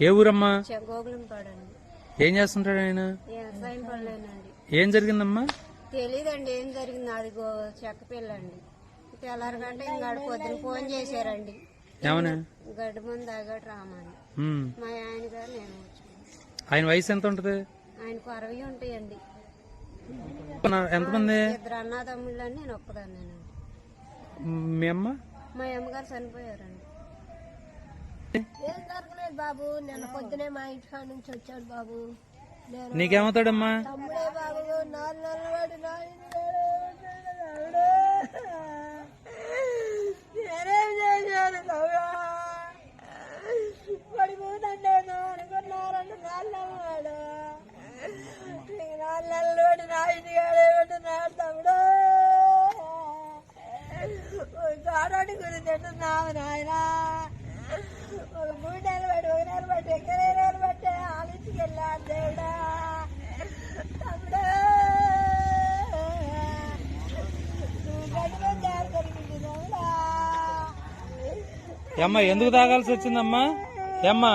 ఏ ఊరమ్మా? గోగులంపాడండి. ఏం చేస్తుంటాడు ఆయన? వ్యవసాయం పనులేనండి. ఏం జరిగిందమ్మా? తెలీదండి ఏం జరిగింది. అది చెక్క పిల్లండి. తెల్లారగంట ఇంకా పొద్దున ఫోన్ చేశారండి. ఏమన్నా? గడ్డి ముందు తాగాడు రామని. మా ఆయన గారు నేను వచ్చాను. ఆయన వయసు ఎంత ఉంటది? ఆయనకు 60 ఉంటాయండి. ఎంతమంది? 2 అన్నదమ్ముళ్ళని నేను ఒక్కదాన్నేనండి. మీ అమ్మ? మా అమ్మగారు చనిపోయారండి. ఏం జరగలేదు బాబు. నిన్న పొద్దునే మా ఇంటి నుంచి వచ్చాడు బాబు. నీకేమవుతాడమ్మా? తమ్ముడే బాబు. 4 నెలలు వాడి నేనేం చేశాను తమ్ముడా? పడిపోతాను అనుకున్నారంటే 4 నెలలు వాడు. 4 నెలలు వాడి నా ఇంటికాడే ఉంటున్నాడు తమ్ముడు. గాడాడి గురించి తింటున్నావు నాయన. ఒక 3 నెలలు బట్టి 1 నెల బట్టి 2 నెలలు బట్టి ఆలోచించుకెళ్ళాను దేవుడా. తమ్ముడు నువ్వు గడ్డి దారి దొరికింది తమ్ముడా. అమ్మా ఎందుకు తాగాల్సి వచ్చిందమ్మా? అమ్మా